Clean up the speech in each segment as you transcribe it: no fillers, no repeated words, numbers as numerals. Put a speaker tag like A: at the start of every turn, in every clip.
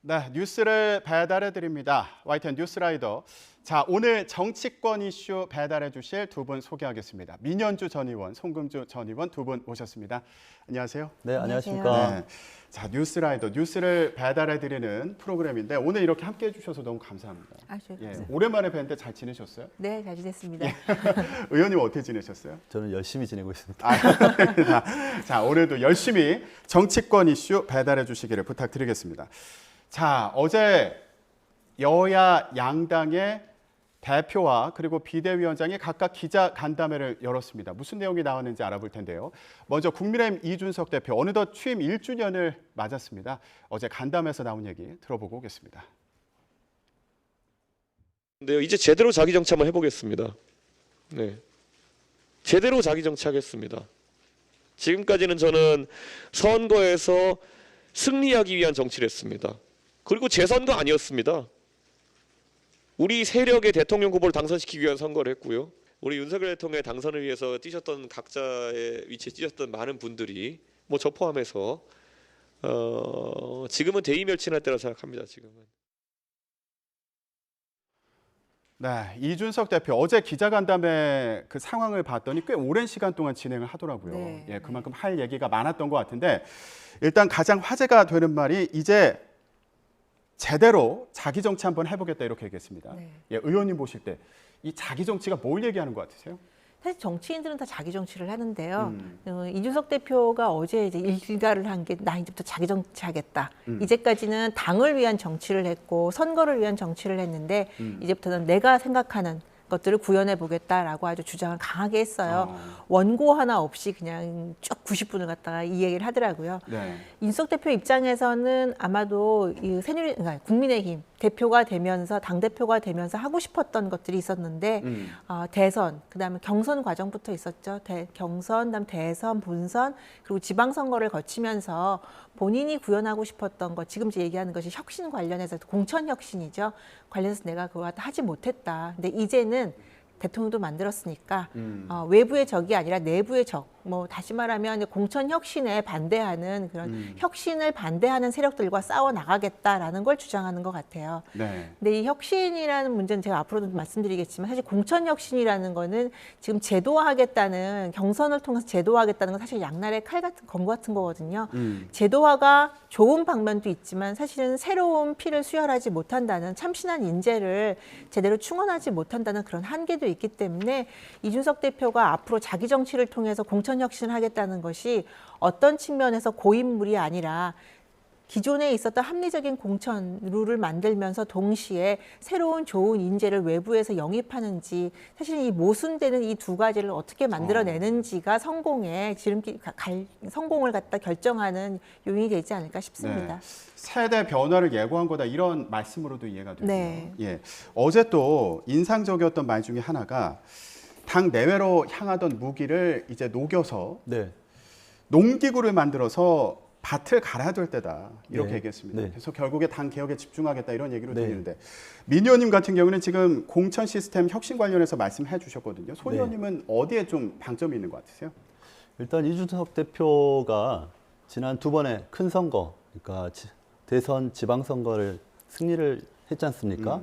A: 네, 뉴스를 배달해 드립니다. YTN 뉴스라이더. 자, 오늘 정치권 이슈 배달해 주실 두 분 소개하겠습니다. 민현주 전 의원, 송금주 전 의원 두 분 모셨습니다. 안녕하세요.
B: 네, 안녕하십니까.
A: 네. 자, 뉴스라이더 뉴스를 배달해 드리는 프로그램인데 오늘 이렇게 함께 해 주셔서 너무 감사합니다. 오랜만에 뵀는데 잘 지내셨어요?
C: 네, 잘 지냈습니다.
A: 의원님 어떻게 지내셨어요?
B: 저는 열심히 지내고 있습니다.
A: 자, 오늘도 열심히 정치권 이슈 배달해 주시기를 부탁드리겠습니다. 자, 어제 여야 양당의 대표와 그리고 비대위원장이 각각 기자 간담회를 열었습니다. 무슨 내용이 나왔는지 알아볼 텐데요. 먼저 국민의힘 이준석 대표 어느덧 취임 1주년을 맞았습니다. 어제 간담회에서 나온 얘기 들어보고 오겠습니다.
D: 네, 이제 제대로 자기 정치 한번 해보겠습니다. 네, 제대로 자기 정치하겠습니다. 지금까지는 저는 선거에서 승리하기 위한 정치를 했습니다. 그리고 재선도 아니었습니다. 우리 세력의 대통령 후보를 당선시키기 위한 선거를 했고요. 우리 윤석열 대통령의 당선을 위해서 뛰셨던 각자의 위치에 뛰셨던 많은 분들이 뭐 저 포함해서 지금은 대의멸친할 때라고 생각합니다. 지금은.
A: 네, 이준석 대표 어제 기자간담회 그 상황을 봤더니 꽤 오랜 시간 동안 진행을 하더라고요.
C: 네.
A: 예, 그만큼 할 얘기가 많았던 것 같은데 일단 가장 화제가 되는 말이 이제 제대로 자기 정치 한번 해보겠다 이렇게 얘기했습니다.
C: 네.
A: 예, 의원님 보실 때 이 자기 정치가 뭘 얘기하는 것 같으세요?
C: 사실 정치인들은 다 자기 정치를 하는데요. 이준석 대표가 어제 이제 일가를 한 게 나 이제부터 자기 정치하겠다. 이제까지는 당을 위한 정치를 했고 선거를 위한 정치를 했는데 이제부터는 내가 생각하는 것들을 구현해 보겠다라고 아주 주장을 강하게 했어요. 원고 하나 없이 그냥 쭉 90분을 갖다가 이 얘기를 하더라고요.
A: 네.
C: 이준석 대표 입장에서는 아마도 이 새누리, 그러니까 국민의힘 대표가 되면서 당대표가 되면서 하고 싶었던 것들이 있었는데 대선, 그다음에 경선 과정부터 있었죠. 경선, 그다음 대선, 본선, 그리고 지방선거를 거치면서 본인이 구현하고 싶었던 것, 지금 이제 얘기하는 것이 혁신 관련해서 공천 혁신이죠. 관련해서 내가 그거 하지 못했다. 근데 이제는 대통령도 만들었으니까 외부의 적이 아니라 내부의 적. 뭐 다시 말하면 공천 혁신에 반대하는 그런 혁신을 반대하는 세력들과 싸워 나가겠다라는 걸 주장하는 것 같아요.
A: 네.
C: 근데 이 혁신이라는 문제는 제가 앞으로도 말씀드리겠지만 사실 공천 혁신이라는 거는 지금 제도화하겠다는 경선을 통해서 제도화하겠다는 건 사실 양날의 칼 같은 검 같은 거거든요. 제도화가 좋은 방면도 있지만 사실은 새로운 피를 수혈하지 못한다는 참신한 인재를 제대로 충원하지 못한다는 그런 한계도 있기 때문에 이준석 대표가 앞으로 자기 정치를 통해서 공천 혁신을 하겠다는 것이 어떤 측면에서 고인물이 아니라 기존에 있었던 합리적인 공천 룰을 만들면서 동시에 새로운 좋은 인재를 외부에서 영입하는지 사실 이 모순되는 이 두 가지를 어떻게 만들어내는지가 성공의 성공을 갖다 결정하는 요인이 되지 않을까 싶습니다.
A: 네. 세대 변화를 예고한 거다 이런 말씀으로도 이해가 되고요.
C: 네.
A: 예. 어제 또 인상적이었던 말 중에 하나가 당 내외로 향하던 무기를 이제 녹여서
B: 네.
A: 농기구를 만들어서 밭을 갈아야 될 때다 이렇게
B: 네.
A: 얘기했습니다.
B: 네.
A: 그래서 결국에 당 개혁에 집중하겠다 이런 얘기로
B: 네.
A: 들리는데 민 의원님 같은 경우는 지금 공천 시스템 혁신 관련해서 말씀해 주셨거든요. 손
B: 네.
A: 의원님은 어디에 좀 방점이 있는 것 같으세요?
B: 일단 이준석 대표가 지난 두 번의 큰 선거, 그러니까 대선, 지방선거를 승리를 했지 않습니까?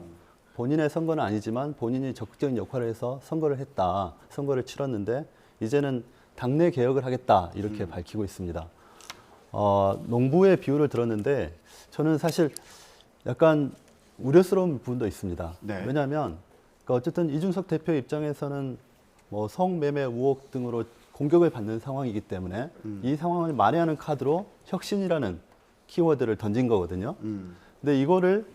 B: 본인의 선거는 아니지만 본인이 적극적인 역할을 해서 선거를 했다. 선거를 치렀는데 이제는 당내 개혁을 하겠다 이렇게 밝히고 있습니다. 농부의 비유를 들었는데 저는 사실 약간 우려스러운 부분도 있습니다.
A: 네.
B: 왜냐하면 그러니까 어쨌든 이준석 대표 입장에서는 뭐 성매매 의혹 등으로 공격을 받는 상황이기 때문에 이 상황을 만회하는 카드로 혁신이라는 키워드를 던진 거거든요. 근데 이거를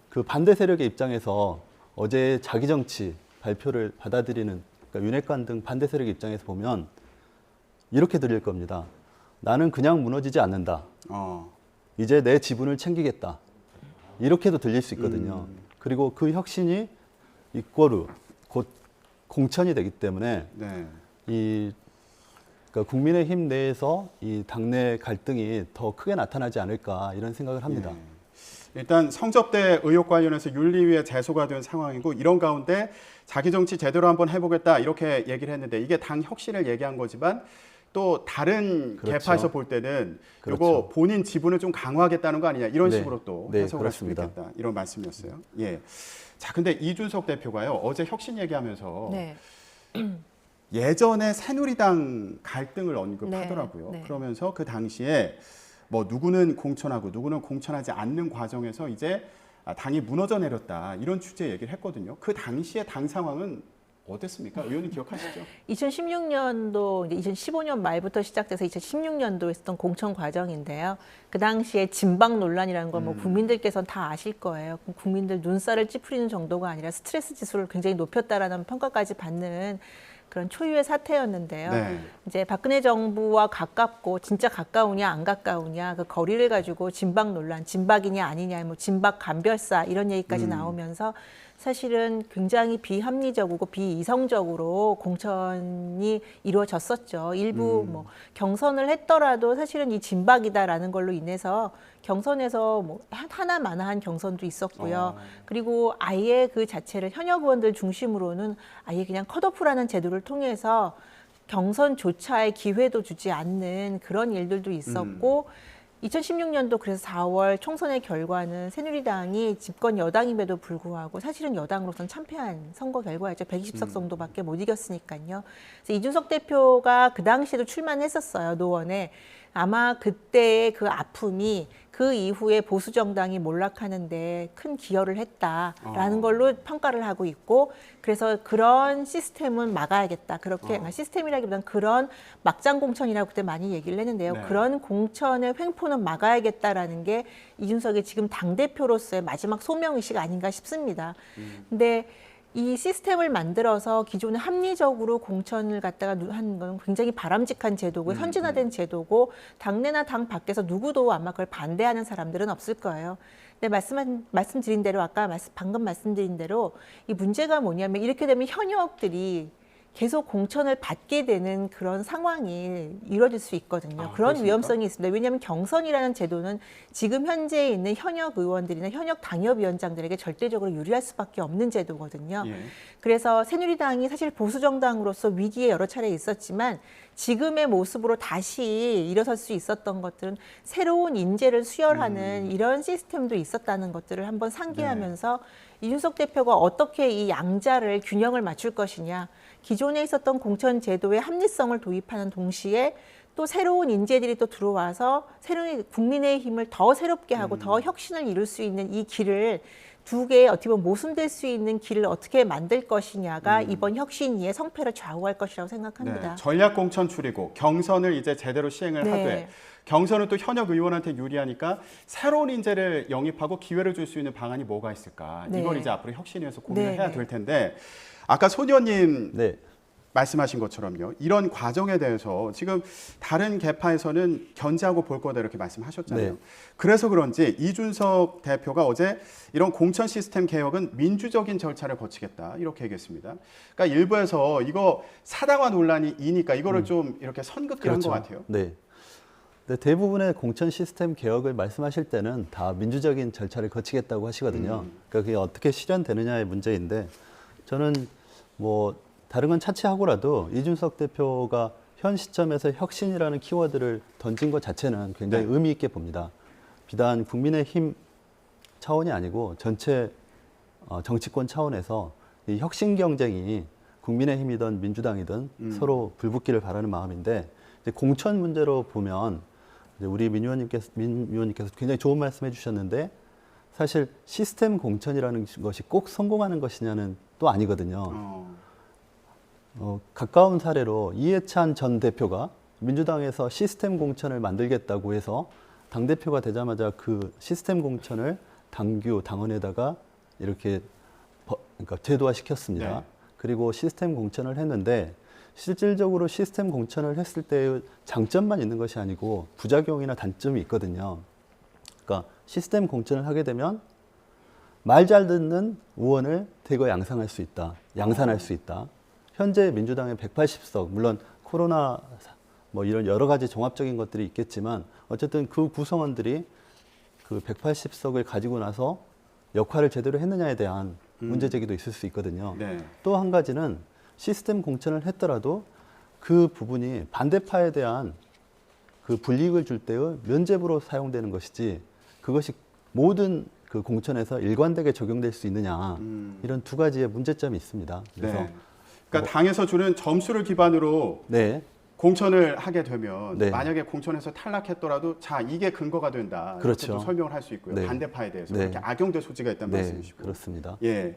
B: 그 반대 세력의 입장에서 어제 자기 정치 발표를 받아들이는 그러니까 윤핵관 등 반대 세력의 입장에서 보면 이렇게 들릴 겁니다. 나는 그냥 무너지지 않는다. 이제 내 지분을 챙기겠다. 이렇게도 들릴 수 있거든요. 그리고 그 혁신이 이꼬르 곧 공천이 되기 때문에
A: 네.
B: 그러니까 국민의힘 내에서 이 당내 갈등이 더 크게 나타나지 않을까 이런 생각을 합니다.
A: 예. 일단 성접대 의혹 관련해서 윤리위에 제소가 된 상황이고 이런 가운데 자기 정치 제대로 한번 해보겠다 이렇게 얘기를 했는데 이게 당 혁신을 얘기한 거지만 또 다른
B: 그렇죠.
A: 개파에서 볼 때는
B: 그렇죠.
A: 이거 본인 지분을 좀 강화하겠다는 거 아니냐 이런
B: 네.
A: 식으로 또
B: 네,
A: 해석을 할 수도
B: 그렇습니다.
A: 있겠다 이런 말씀이었어요. 예. 자, 근데 이준석 대표가요 어제 혁신 얘기하면서
C: 네.
A: 예전에 새누리당 갈등을 언급하더라고요.
C: 네, 네.
A: 그러면서 그 당시에 뭐 누구는 공천하고 누구는 공천하지 않는 과정에서 이제 당이 무너져 내렸다 이런 취지의 얘기를 했거든요. 그 당시에 당 상황은 어땠습니까? 의원님 기억하시죠?
C: 2016년도 이제 2015년 말부터 시작돼서 2016년도에 있었던 공천 과정인데요. 그 당시에 진박 논란이라는 건 뭐 국민들께서는 다 아실 거예요. 국민들 눈살을 찌푸리는 정도가 아니라 스트레스 지수를 굉장히 높였다라는 평가까지 받는 그런 초유의 사태였는데요.
A: 네.
C: 이제 박근혜 정부와 가깝고 진짜 가까우냐 안 가까우냐 그 거리를 가지고 진박 논란, 진박이냐 아니냐, 뭐 진박 간별사 이런 얘기까지 나오면서 사실은 굉장히 비합리적이고 비이성적으로 공천이 이루어졌었죠. 일부 뭐 경선을 했더라도 사실은 이 진박이다라는 걸로 인해서 경선에서 뭐 하나마나한 경선도 있었고요. 그리고 아예 그 자체를 현역 의원들 중심으로는 아예 그냥 컷오프라는 제도를 통해서 경선조차의 기회도 주지 않는 그런 일들도 있었고 2016년도 그래서 4월 총선의 결과는 새누리당이 집권 여당임에도 불구하고 사실은 여당으로서는 참패한 선거 결과였죠. 120석 정도밖에 못 이겼으니까요. 그래서 이준석 대표가 그 당시에도 출마했었어요. 노원에. 아마 그때의 그 아픔이 그 이후에 보수 정당이 몰락하는데 큰 기여를 했다라는 걸로 평가를 하고 있고, 그래서 그런 시스템은 막아야겠다. 그렇게 시스템이라기보다는 그런 막장 공천이라고 그때 많이 얘기를 했는데요.
A: 네.
C: 그런 공천의 횡포는 막아야겠다라는 게 이준석의 지금 당 대표로서의 마지막 소명 의식 아닌가 싶습니다. 근데 이 시스템을 만들어서 기존에 합리적으로 공천을 갖다가 한 건 굉장히 바람직한 제도고 선진화된 제도고 당내나 당 밖에서 누구도 아마 그걸 반대하는 사람들은 없을 거예요. 근데 말씀드린 대로 방금 말씀드린 대로 이 문제가 뭐냐면 이렇게 되면 현역들이 계속 공천을 받게 되는 그런 상황이 이루어질 수 있거든요. 그런
A: 그렇습니까?
C: 위험성이 있습니다. 왜냐하면 경선이라는 제도는 지금 현재 있는 현역 의원들이나 현역 당협위원장들에게 절대적으로 유리할 수밖에 없는 제도거든요.
A: 예.
C: 그래서 새누리당이 사실 보수 정당으로서 위기에 여러 차례 있었지만 지금의 모습으로 다시 일어설 수 있었던 것들은 새로운 인재를 수혈하는 이런 시스템도 있었다는 것들을 한번 상기하면서 이준석 대표가 어떻게 이 양자를 균형을 맞출 것이냐. 기존에 있었던 공천 제도의 합리성을 도입하는 동시에 또 새로운 인재들이 또 들어와서 새로운 국민의 힘을 더 새롭게 하고 더 혁신을 이룰 수 있는 이 길을 두 개의 어떻게 보면 모순될 수 있는 길을 어떻게 만들 것이냐가 이번 혁신위의 성패를 좌우할 것이라고 생각합니다.
A: 네. 전략 공천 줄이고 경선을 이제 제대로 시행을
C: 네.
A: 하되 경선은 또 현역 의원한테 유리하니까 새로운 인재를 영입하고 기회를 줄 수 있는 방안이 뭐가 있을까?
C: 네.
A: 이걸 이제 앞으로 혁신위에서 고민을
C: 네,
A: 해야
C: 네.
A: 될 텐데 아까 손 의원님
B: 네.
A: 말씀하신 것처럼요. 이런 과정에 대해서 지금 다른 개파에서는 견제하고 볼 거다 이렇게 말씀하셨잖아요.
B: 네.
A: 그래서 그런지 이준석 대표가 어제 이런 공천 시스템 개혁은 민주적인 절차를 거치겠다 이렇게 얘기했습니다. 그러니까 일부에서 이거 사당화 논란이 이니까 이거를 좀 이렇게 선긋기를 한 것 같아요.
B: 네. 근데 대부분의 공천 시스템 개혁을 말씀하실 때는 다 민주적인 절차를 거치겠다고 하시거든요. 그러니까 그게 어떻게 실현되느냐의 문제인데 저는 뭐 다른 건 차치하고라도 이준석 대표가 현 시점에서 혁신이라는 키워드를 던진 것 자체는 굉장히 의미 있게 봅니다. 비단 국민의힘 차원이 아니고 전체 정치권 차원에서 이 혁신 경쟁이 국민의힘이든 민주당이든 서로 불붙기를 바라는 마음인데 이제 공천 문제로 보면 이제 우리 민 의원님께서 굉장히 좋은 말씀해 주셨는데 사실 시스템 공천이라는 것이 꼭 성공하는 것이냐는 또 아니거든요. 가까운 사례로 이해찬 전 대표가 민주당에서 시스템 공천을 만들겠다고 해서 당대표가 되자마자 그 시스템 공천을 당원에다가 이렇게 그러니까 제도화 시켰습니다.
A: 네.
B: 그리고 시스템 공천을 했는데 실질적으로 시스템 공천을 했을 때의 장점만 있는 것이 아니고 부작용이나 단점이 있거든요. 그러니까 시스템 공천을 하게 되면 말 잘 듣는 의원을 대거 양산할 수 있다. 현재 민주당의 180석, 물론 코로나 뭐 이런 여러 가지 종합적인 것들이 있겠지만 어쨌든 그 구성원들이 그 180석을 가지고 나서 역할을 제대로 했느냐에 대한 문제 제기도 있을 수 있거든요.
A: 네.
B: 또 한 가지는 시스템 공천을 했더라도 그 부분이 반대파에 대한 그 불이익을 줄 때의 면죄부로 사용되는 것이지 그것이 모든 그 공천에서 일관되게 적용될 수 있느냐 이런 두 가지의 문제점이 있습니다. 그래서
A: 네. 그러니까 당에서 주는 점수를 기반으로
B: 네,
A: 공천을 하게 되면
B: 네.
A: 만약에 공천에서 탈락했더라도 자 이게 근거가 된다.
B: 그렇죠.
A: 이렇게 또 설명을 할 수 있고요.
B: 네.
A: 반대파에 대해서
B: 네.
A: 이렇게 악용될 소지가 있다는
B: 네,
A: 말씀이시고.
B: 그렇습니다.
A: 예.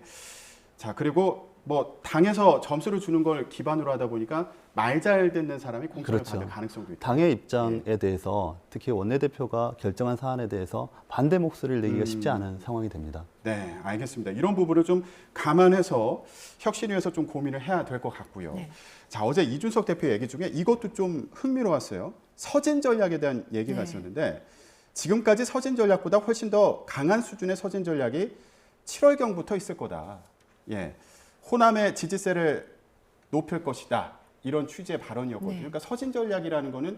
A: 자 그리고 뭐 당에서 점수를 주는 걸 기반으로 하다 보니까 말 잘 듣는 사람이 공천을
B: 그렇죠.
A: 받을 가능성도 있다.
B: 당의 입장에 대해서 특히 원내대표가 결정한 사안에 대해서 반대 목소리를 내기가 쉽지 않은 상황이 됩니다.
A: 네, 알겠습니다. 이런 부분을 좀 감안해서 혁신위에서 좀 고민을 해야 될 것 같고요.
C: 네.
A: 자, 어제 이준석 대표 얘기 중에 이것도 좀 흥미로웠어요. 서진 전략에 대한 얘기가
C: 네.
A: 있었는데 지금까지 서진 전략보다 훨씬 더 강한 수준의 서진 전략이 7월경부터 있을 거다. 예, 호남의 지지세를 높일 것이다. 이런 취지의 발언이었거든요.
C: 네.
A: 그러니까 서진 전략이라는 거는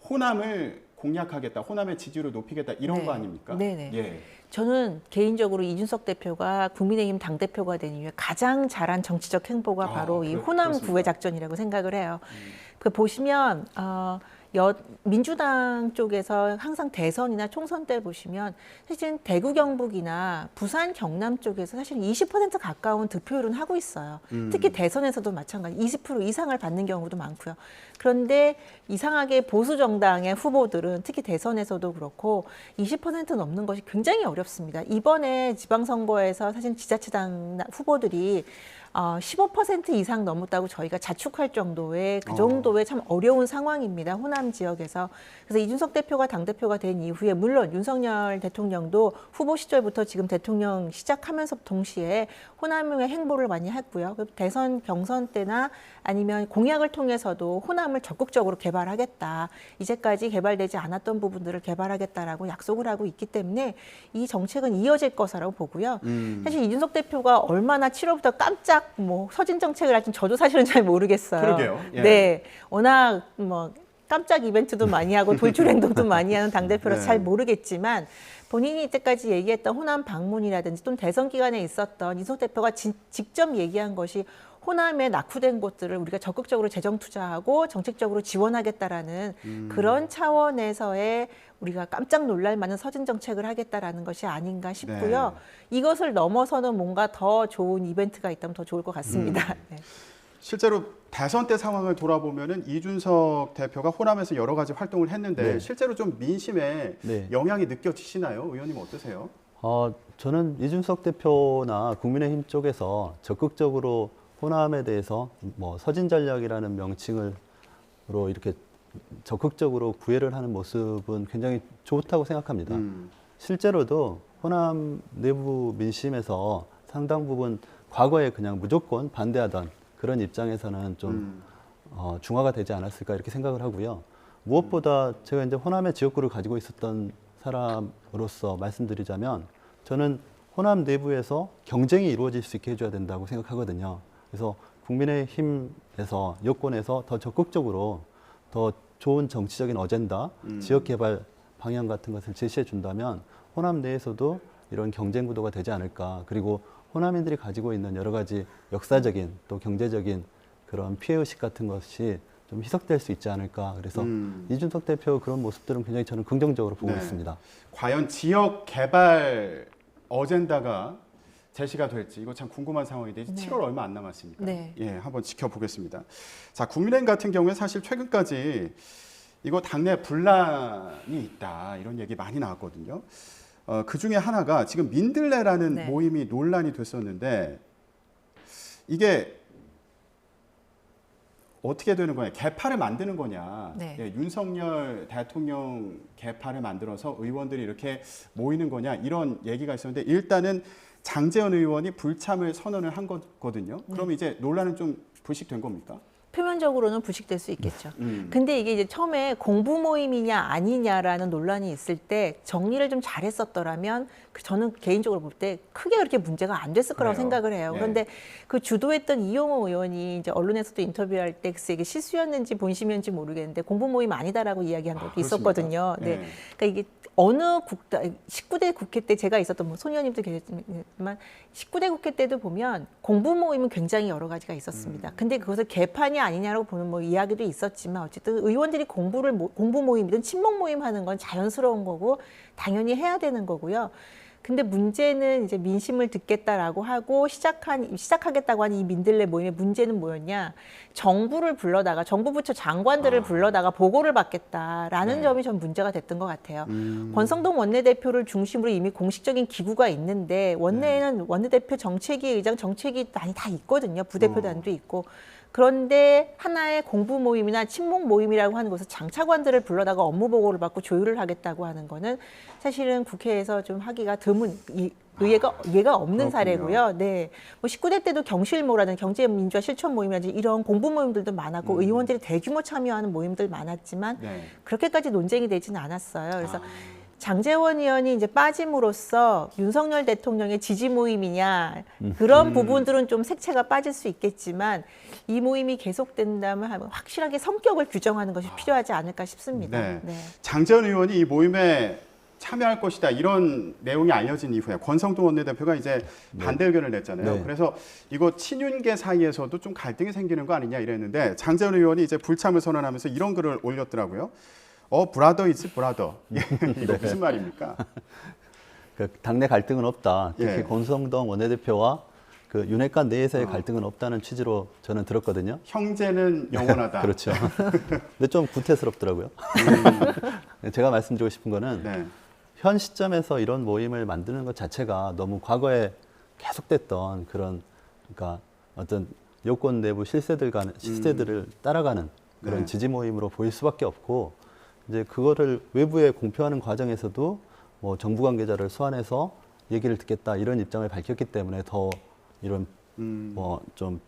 A: 호남을 공략하겠다, 호남의 지지율을 높이겠다 이런
C: 네.
A: 거 아닙니까?
C: 네네.
A: 예.
C: 저는 개인적으로 이준석 대표가 국민의힘 당대표가 된 이후에 가장 잘한 정치적 행보가 바로 이 호남
A: 그렇습니까?
C: 구애 작전이라고 생각을 해요. 그 보시면 민주당 쪽에서 항상 대선이나 총선 때 보시면 사실 대구 경북이나 부산 경남 쪽에서 사실 20% 가까운 득표율은 하고 있어요. 특히 대선에서도 마찬가지 20% 이상을 받는 경우도 많고요. 그런데 이상하게 보수 정당의 후보들은 특히 대선에서도 그렇고 20% 넘는 것이 굉장히 어렵습니다. 이번에 지방선거에서 사실 지자체당 후보들이 15% 이상 넘었다고 저희가 자축할 정도의 그 정도의 참 어려운 상황입니다. 호남 지역에서. 그래서 이준석 대표가 당대표가 된 이후에 물론 윤석열 대통령도 후보 시절부터 지금 대통령 시작하면서 동시에 호남의 행보를 많이 했고요. 대선 경선 때나 아니면 공약을 통해서도 호남을 적극적으로 개발하겠다. 이제까지 개발되지 않았던 부분들을 개발하겠다라고 약속을 하고 있기 때문에 이 정책은 이어질 것이라고 보고요. 사실 이준석 대표가 얼마나 7월부터 깜짝 서진 정책을 할지 저도 사실은 잘 모르겠어요.
A: 그러게요. 예.
C: 네, 워낙 깜짝 이벤트도 많이 하고 돌출 행동도 많이 하는 당대표라서
A: 네.
C: 잘 모르겠지만 본인이 이때까지 얘기했던 호남 방문이라든지 또는 대선 기간에 있었던 이준석 대표가 직접 얘기한 것이 호남에 낙후된 곳들을 우리가 적극적으로 재정 투자하고 정책적으로 지원하겠다라는 그런 차원에서의 우리가 깜짝 놀랄 만한 서진 정책을 하겠다라는 것이 아닌가 싶고요. 이것을 넘어서는 뭔가 더 좋은 이벤트가 있다면 더 좋을 것 같습니다. 네.
A: 실제로 대선 때 상황을 돌아보면은 이준석 대표가 호남에서 여러 가지 활동을 했는데
B: 네.
A: 실제로 좀 민심에
B: 네.
A: 영향이 느껴지시나요? 의원님 어떠세요?
B: 저는 이준석 대표나 국민의힘 쪽에서 적극적으로 호남에 대해서 서진 전략이라는 명칭으로 이렇게 적극적으로 구애를 하는 모습은 굉장히 좋다고 생각합니다. 실제로도 호남 내부 민심에서 상당 부분 과거에 그냥 무조건 반대하던 그런 입장에서는 좀 중화가 되지 않았을까 이렇게 생각을 하고요. 무엇보다 제가 이제 호남의 지역구를 가지고 있었던 사람으로서 말씀드리자면 저는 호남 내부에서 경쟁이 이루어질 수 있게 해줘야 된다고 생각하거든요. 그래서 국민의힘에서 여권에서 더 적극적으로 더 좋은 정치적인 어젠다, 지역 개발 방향 같은 것을 제시해 준다면 호남 내에서도 이런 경쟁 구도가 되지 않을까. 그리고 호남인들이 가지고 있는 여러 가지 역사적인 또 경제적인 그런 피해의식 같은 것이 좀 희석될 수 있지 않을까. 그래서 이준석 대표 그런 모습들은 굉장히 저는 긍정적으로 보고
A: 네.
B: 있습니다.
A: 과연 지역 개발 어젠다가 제시가 될지 이거 참 궁금한 상황인데 7월 얼마 안 남았으니까
C: 네.
A: 예, 한번 지켜보겠습니다. 자, 국민의힘 같은 경우에 사실 최근까지 이거 당내 분란이 있다 이런 얘기 많이 나왔거든요. 그 중에 하나가 지금 민들레라는
C: 네.
A: 모임이 논란이 됐었는데 이게 어떻게 되는 거냐? 개파를 만드는 거냐?
C: 네.
A: 예, 윤석열 대통령 개파를 만들어서 의원들이 이렇게 모이는 거냐? 이런 얘기가 있었는데 일단은 장제원 의원이 불참을 선언을 한 거거든요. 그럼 이제 논란은 좀 불식된 겁니까?
C: 표면적으로는 부식될 수 있겠죠. 근데 이게 이제 처음에 공부 모임이냐 아니냐라는 논란이 있을 때 정리를 좀 잘했었더라면 저는 개인적으로 볼 때 크게 그렇게 문제가 안 됐을 거라고
A: 그래요.
C: 생각을 해요.
A: 예.
C: 그런데 그 주도했던 이용호 의원이 이제 언론에서도 인터뷰할 때 글쎄 이게 실수였는지 본심이었는지 모르겠는데 공부 모임 아니다라고 이야기한 것도 있었거든요.
A: 그렇습니까?
C: 네.
A: 예.
C: 그러니까 이게 어느 19대 국회 때 제가 있었던 소녀님도 계셨지만 19대 국회 때도 보면 공부 모임은 굉장히 여러 가지가 있었습니다. 근데 그것을 개판이 아니냐 아니냐라고 보는 뭐 이야기도 있었지만 어쨌든 의원들이 공부 모임이든 친목 모임 하는 건 자연스러운 거고 당연히 해야 되는 거고요. 근데 문제는 이제 민심을 듣겠다라고 하고 시작하겠다고 하는 이 민들레 모임의 문제는 뭐였냐? 정부를 불러다가 정부 부처 장관들을 불러다가 보고를 받겠다라는
A: 네.
C: 점이 좀 문제가 됐던 것 같아요. 권성동 원내대표를 중심으로 이미 공식적인 기구가 있는데 원내에는 원내대표 정책위 의장 정책위단이 다 있거든요. 부대표단도 있고. 그런데 하나의 공부 모임이나 친목 모임이라고 하는 곳에서 장차관들을 불러다가 업무 보고를 받고 조율을 하겠다고 하는 거는 사실은 국회에서 좀 하기가 드문 의회가 없는
A: 그렇군요.
C: 사례고요. 네, 뭐 19대 때도 경실모라든지 경제민주화 실천 모임이라든지 이런 공부 모임들도 많았고 의원들이 대규모 참여하는 모임들 많았지만
A: 네.
C: 그렇게까지 논쟁이 되지는 않았어요. 그래서 장제원 의원이 이제 빠짐으로써 윤석열 대통령의 지지 모임이냐 그런 부분들은 좀 색채가 빠질 수 있겠지만 이 모임이 계속된다면 확실하게 성격을 규정하는 것이 필요하지 않을까 싶습니다.
A: 네.
C: 네.
A: 장제원 의원이 이 모임에 참여할 것이다 이런 내용이 알려진 이후에 권성동 원내대표가 이제 반대 의견을 냈잖아요.
B: 네.
A: 그래서 이거 친윤계 사이에서도 좀 갈등이 생기는 거 아니냐 이랬는데 장제원 의원이 이제 불참을 선언하면서 이런 글을 올렸더라고요. 브라더 이즈 브라더. 이거 무슨 말입니까?
B: 그 당내 갈등은 없다. 특히
A: 예.
B: 권성동 원내대표와 그 윤핵관 내에서의 갈등은 없다는 취지로 저는 들었거든요.
A: 형제는 영원하다.
B: 그렇죠. 근데 좀 구태스럽더라고요. 제가 말씀드리고 싶은 거는
A: 네.
B: 현 시점에서 이런 모임을 만드는 것 자체가 너무 과거에 계속됐던 그런 그러니까 어떤 여권 내부 실세들을 따라가는 그런
A: 네.
B: 지지 모임으로 보일 수밖에 없고 이제 그거를 외부에 공표하는 과정에서도 뭐 정부 관계자를 소환해서 얘기를 듣겠다 이런 입장을 밝혔기 때문에 더 이런 뭐 좀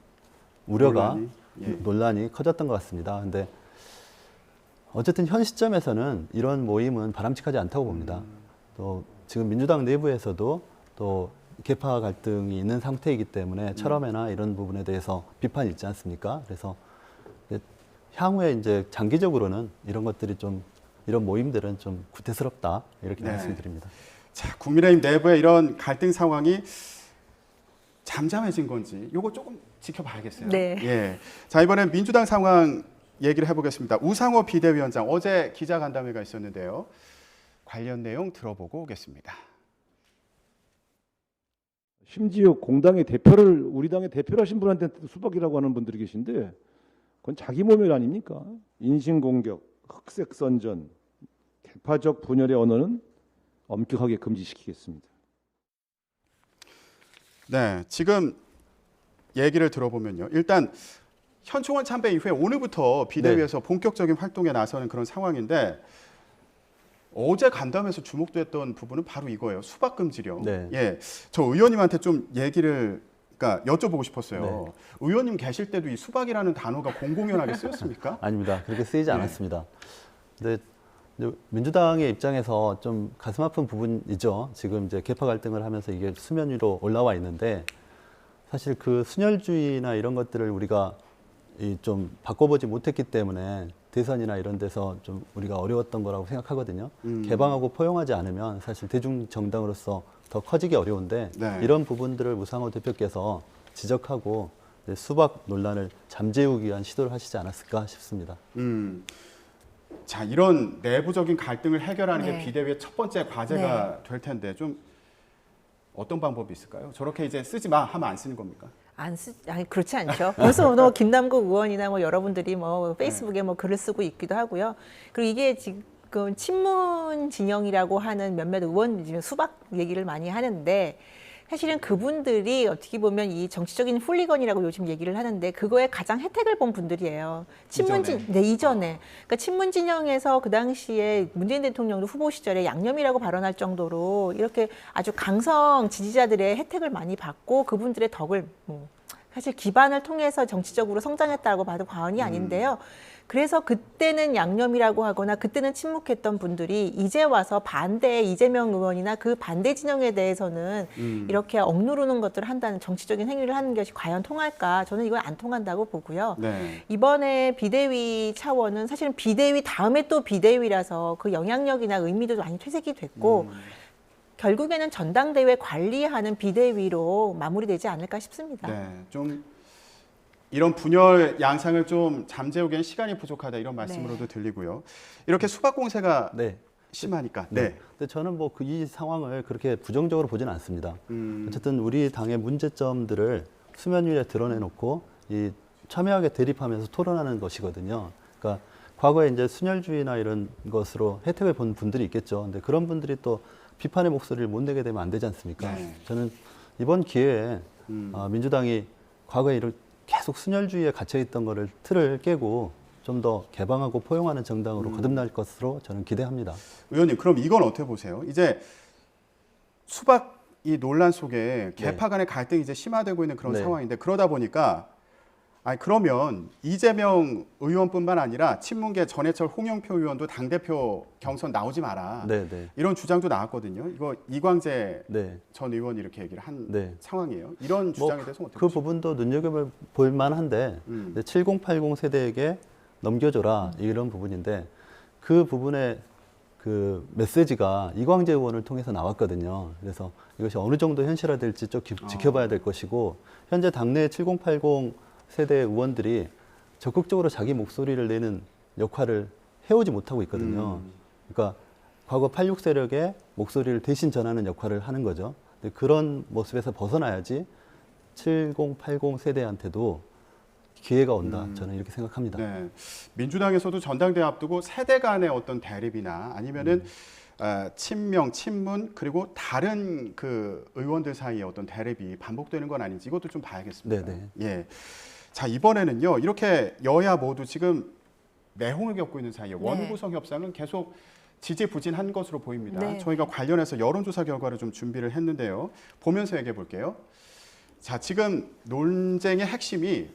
B: 우려가 논란이 커졌던 것 같습니다. 근데 어쨌든 현 시점에서는 이런 모임은 바람직하지 않다고 봅니다. 또 지금 민주당 내부에서도 또 계파 갈등이 있는 상태이기 때문에 철험회나 이런 부분에 대해서 비판이 있지 않습니까? 그래서 향후에 이제 장기적으로는 이런 것들이 좀 이런 모임들은 좀 구태스럽다 이렇게
A: 네.
B: 말씀드립니다.
A: 자, 국민의힘 내부의 이런 갈등 상황이 잠잠해진 건지 이거 조금 지켜봐야겠어요.
C: 네.
A: 예. 자, 이번엔 민주당 상황 얘기를 해보겠습니다. 우상호 비대위원장 어제 기자간담회가 있었는데요. 관련 내용 들어보고 오겠습니다.
E: 심지어 공당의 대표를 우리 당의 대표를 하신 분한테 수박이라고 하는 분들이 계신데 그건 자기 모멸 아닙니까? 인신공격, 흑색선전, 개파적 분열의 언어는 엄격하게 금지시키겠습니다.
A: 네, 지금 얘기를 들어보면요. 일단 현충원 참배 이후에 오늘부터 비대위에서 본격적인 활동에 나서는 그런 상황인데 어제 간담회에서 주목됐던 부분은 바로 이거예요. 수박 금지령.
B: 네.
A: 예, 저 의원님한테 좀 얘기를 그러니까 여쭤보고 싶었어요.
B: 네.
A: 의원님 계실 때도 이 수박이라는 단어가 공공연하게 쓰였습니까?
B: 아닙니다. 그렇게 쓰이지
A: 네.
B: 않았습니다. 근데 이제 민주당의 입장에서 좀 가슴 아픈 부분이죠. 지금 이제 계파 갈등을 하면서 이게 수면 위로 올라와 있는데 사실 그 순혈주의나 이런 것들을 우리가 좀 바꿔보지 못했기 때문에 대선이나 이런 데서 좀 우리가 어려웠던 거라고 생각하거든요. 개방하고 포용하지 않으면 사실 대중 정당으로서 더 커지기 어려운데
A: 네.
B: 이런 부분들을 우상호 대표께서 지적하고 이제 수박 논란을 잠재우기 위한 시도를 하시지 않았을까 싶습니다.
A: 자, 이런 내부적인 갈등을 해결하는
C: 네.
A: 게 비대위의 첫 번째 과제가 될 텐데 좀 어떤 방법이 있을까요? 저렇게 이제 쓰지 마 하면 안 쓰는 겁니까?
C: 아니 그렇지 않죠. 벌써 뭐 김남국 의원이나 뭐 여러분들이 뭐 페이스북에 뭐 글을 쓰고 있기도 하고요. 그리고 이게 지금 친문 진영이라고 하는 몇몇 의원들이 수박 얘기를 많이 하는데 사실은 그분들이 어떻게 보면 이 정치적인 훌리건이라고 요즘 얘기를 하는데 그거에 가장 혜택을 본 분들이에요. 이전에. 그러니까 친문 진영에서 그 당시에 문재인 대통령도 후보 시절에 양념이라고 발언할 정도로 이렇게 아주 강성 지지자들의 혜택을 많이 받고 그분들의 덕을 사실 기반을 통해서 정치적으로 성장했다고 봐도 과언이 아닌데요. 그래서 그때는 양념이라고 하거나 그때는 침묵했던 분들이 이제 와서 반대의 이재명 의원이나 그 반대 진영에 대해서는 이렇게 억누르는 것들을 한다는 정치적인 행위를 하는 것이 과연 통할까? 저는 이건 안 통한다고 보고요.
A: 네.
C: 이번에 비대위 차원은 사실은 비대위 다음에 또 비대위라서 그 영향력이나 의미도 많이 퇴색이 됐고 결국에는 전당대회 관리하는 비대위로 마무리되지 않을까 싶습니다.
A: 네, 좀 이런 분열 양상을 좀 잠재우기엔 시간이 부족하다 이런 말씀으로도 들리고요. 이렇게 수박 공세가
B: 네.
A: 심하니까.
B: 네.
A: 네.
B: 근데 저는 뭐 이 상황을 그렇게 부정적으로 보지는 않습니다. 어쨌든 우리 당의 문제점들을 수면 위에 드러내놓고 이 첨예하게 대립하면서 토론하는 것이거든요. 그러니까 과거에 이제 순혈주의나 이런 것으로 혜택을 본 분들이 있겠죠. 근데 그런 분들이 또 비판의 목소리를 못 내게 되면 안 되지 않습니까?
A: 네.
B: 저는 이번 기회에 민주당이 과거에 이런 계속 순혈주의에 갇혀있던 거를 틀을 깨고 좀 더 개방하고 포용하는 정당으로 거듭날 것으로 저는 기대합니다.
A: 의원님, 그럼 이건 어떻게 보세요? 이제 수박 이 논란 속에 개파 간의 갈등이 이제 심화되고 있는 그런
B: 네.
A: 상황인데 그러다 보니까 아니 그러면 이재명 의원뿐만 아니라 친문계 전해철 홍영표 의원도 당대표 경선 나오지 마라.
B: 네, 네.
A: 이런 주장도 나왔거든요. 이거 이광재
B: 네.
A: 전 의원이 이렇게 얘기를 한
B: 네.
A: 상황이에요. 이런 주장에 대해서 어떻게
B: 그
A: 보십니까?
B: 부분도 눈여겨볼 만한데 7080 세대에게 넘겨줘라 이런 부분인데 그 부분에 그 메시지가 이광재 의원을 통해서 나왔거든요. 그래서 이것이 어느 정도 현실화될지 좀 지켜봐야 될 것이고 현재 당내 7080 세대 의원들이 적극적으로 자기 목소리를 내는 역할을 해오지 못하고 있거든요. 그러니까 과거 86 세력의 목소리를 대신 전하는 역할을 하는 거죠. 근데 그런 모습에서 벗어나야지 7080 세대한테도 기회가 온다. 저는 이렇게 생각합니다.
A: 네. 민주당에서도 전당대회 앞두고 세대 간의 어떤 대립이나 아니면은 친명, 친문 그리고 다른 그 의원들 사이의 어떤 대립이 반복되는 건 아닌지 이것도 좀 봐야겠습니다.
B: 네네.
A: 예. 자 이번에는요 이렇게 여야 모두 지금 내홍을 겪고 있는 사이에 원구성 협상은 계속 지지부진한 것으로 보입니다.
C: 네.
A: 저희가 관련해서 여론조사 결과를 좀 준비를 했는데요. 보면서 얘기해 볼게요. 자 지금 논쟁의 핵심이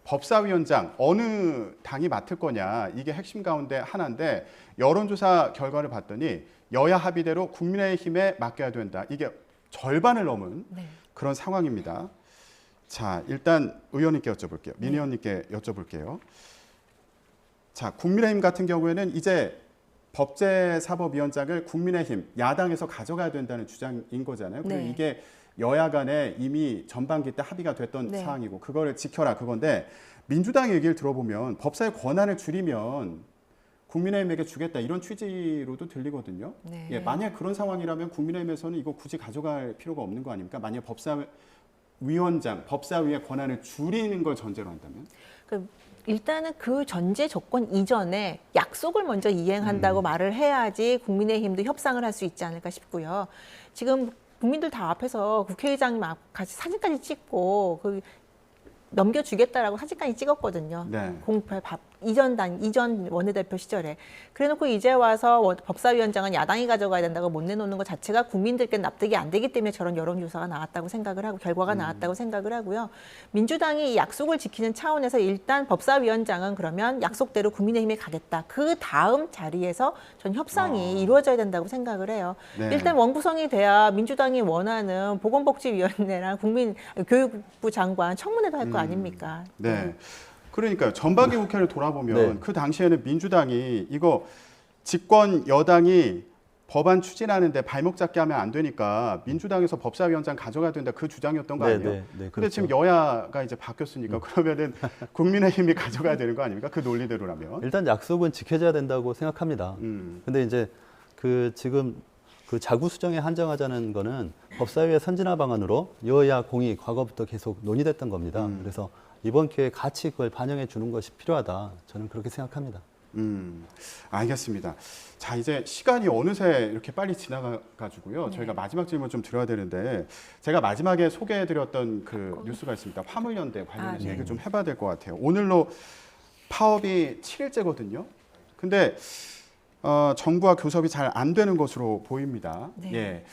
A: 법사위원장 어느 당이 맡을 거냐 이게 핵심 가운데 하나인데 여론조사 결과를 봤더니 여야 합의대로 국민의힘에 맡겨야 된다. 이게 절반을 넘은
C: 네.
A: 그런 상황입니다. 자 일단 의원님께 여쭤볼게요. 민 의원님께 여쭤볼게요. 자 국민의힘 같은 경우에는 이제 법제사법위원장을 국민의힘 야당에서 가져가야 된다는 주장인 거잖아요. 그리고
C: 네.
A: 이게 여야 간에 이미 전반기 때 합의가 됐던
C: 네.
A: 사항이고 그거를 지켜라 그건데 민주당의 얘기를 들어보면 법사의 권한을 줄이면 국민의힘에게 주겠다 이런 취지로도 들리거든요.
C: 네.
A: 예, 만약 그런 상황이라면 국민의힘에서는 이거 굳이 가져갈 필요가 없는 거 아닙니까? 만약 법사위원장, 법사위의 권한을 줄이는 걸 전제로 한다면?
C: 일단은 그 전제 조건 이전에 약속을 먼저 이행한다고 말을 해야지 국민의힘도 협상을 할 수 있지 않을까 싶고요. 지금 국민들 다 앞에서 국회의장님 같이 사진까지 찍고 넘겨주겠다라고 사진까지 찍었거든요.
A: 네.
C: 이전 원내대표 시절에. 그래놓고 이제 와서 법사위원장은 야당이 가져가야 된다고 못 내놓는 것 자체가 국민들께 납득이 안 되기 때문에 저런 여론조사가 나왔다고 생각을 하고 결과가 나왔다고 생각을 하고요. 민주당이 이 약속을 지키는 차원에서 일단 법사위원장은 그러면 약속대로 국민의힘에 가겠다. 그 다음 자리에서 전 협상이 이루어져야 된다고 생각을 해요.
A: 네.
C: 일단 원구성이 돼야 민주당이 원하는 보건복지위원회랑 교육부 장관 청문회도 할 거 아닙니까?
A: 네. 그러니까요. 전반기 국회를 돌아보면
B: 네.
A: 그 당시에는 민주당이 이거 집권 여당이 법안 추진하는데 발목 잡게 하면 안 되니까 민주당에서 법사위원장 가져가야 된다 그 주장이었던 거
B: 네,
A: 아니에요?
B: 네, 네,
A: 근데
B: 그렇죠.
A: 지금 여야가 이제 바뀌었으니까 그러면은 국민의힘이 가져가야 되는 거 아닙니까? 그 논리대로라면.
B: 일단 약속은 지켜져야 된다고 생각합니다. 근데 이제 지금 그 자구 수정에 한정하자는 거는 법사위의 선진화 방안으로 여야 공의 과거부터 계속 논의됐던 겁니다. 그래서 이번 기회에 같이 그걸 반영해 주는 것이 필요하다. 저는 그렇게 생각합니다.
A: 알겠습니다. 자, 이제 시간이 어느새 이렇게 빨리 지나가가지고요. 저희가 마지막 질문 좀 드려야 되는데 제가 마지막에 소개해드렸던 그 뉴스가 있습니다. 화물연대 관련해서
C: 네.
A: 얘기를 좀 해봐야 될 것 같아요. 오늘로 파업이 7일째거든요. 근데 정부와 교섭이 잘 안 되는 것으로 보입니다.
C: 네.
A: 예.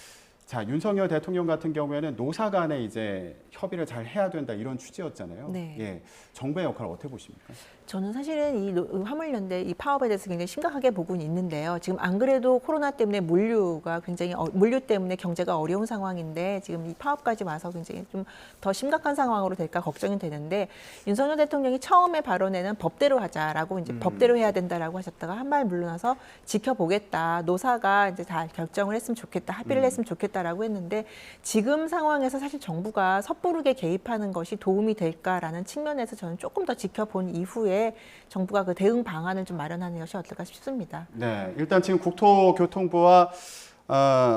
A: 자, 윤석열 대통령 같은 경우에는 노사 간에 이제 협의를 잘 해야 된다 이런 취지였잖아요.
C: 네.
A: 예. 정부의 역할을 어떻게 보십니까?
C: 저는 사실은 이 화물연대 이 파업에 대해서 굉장히 심각하게 보고는 있는데요. 지금 안 그래도 코로나 때문에 물류가 굉장히 물류 때문에 경제가 어려운 상황인데 지금 이 파업까지 와서 굉장히 좀 더 심각한 상황으로 될까 걱정이 되는데 윤석열 대통령이 처음에 발언에는 법대로 하자라고 이제 법대로 해야 된다라고 하셨다가 한 발 물러나서 지켜보겠다. 노사가 이제 다 결정을 했으면 좋겠다. 합의를 했으면 좋겠다. 하겠다라고 했는데 지금 상황에서 사실 정부가 섣부르게 개입하는 것이 도움이 될까라는 측면에서 저는 조금 더 지켜본 이후에 정부가 그 대응 방안을 좀 마련하는 것이 어떨까 싶습니다.
A: 네, 일단 지금 국토교통부와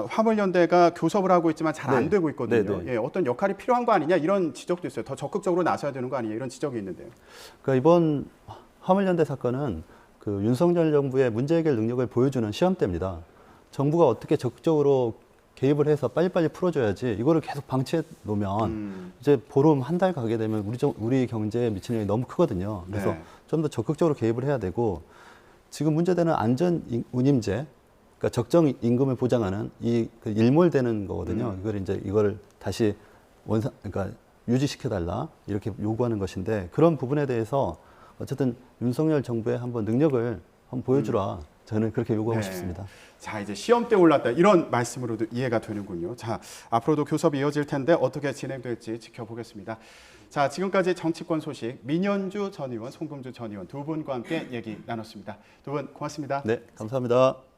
A: 화물연대가 교섭을 하고 있지만 잘 안
B: 네.
A: 되고 있거든요.
B: 네, 네.
A: 예, 어떤 역할이 필요한 거 아니냐 이런 지적도 있어요. 더 적극적으로 나서야 되는 거 아니냐 이런 지적이 있는데요.
B: 그러니까 이번 화물연대 사건은 그 윤석열 정부의 문제 해결 능력을 보여주는 시험대입니다. 정부가 어떻게 적극적으로 개입을 해서 빨리빨리 풀어줘야지 이거를 계속 방치해 놓으면 이제 보름 한 달 가게 되면 우리 경제에 미치는 영향이 너무 크거든요. 그래서
A: 네.
B: 좀 더 적극적으로 개입을 해야 되고 지금 문제되는 안전 운임제, 그러니까 적정 임금을 보장하는 그 일몰되는 거거든요. 이걸 다시 그러니까 유지시켜달라 이렇게 요구하는 것인데 그런 부분에 대해서 어쨌든 윤석열 정부의 한번 능력을 한번 보여주라. 저는 그렇게 요구하고
A: 네.
B: 싶습니다.
A: 자, 이제 시험대 올랐다 이런 말씀으로도 이해가 되는군요. 자, 앞으로도 교섭이 이어질 텐데 어떻게 진행될지 지켜보겠습니다. 자, 지금까지 정치권 소식 민현주 전 의원, 송금주 전 의원 두 분과 함께 얘기 나눴습니다. 두 분 고맙습니다.
B: 네, 감사합니다.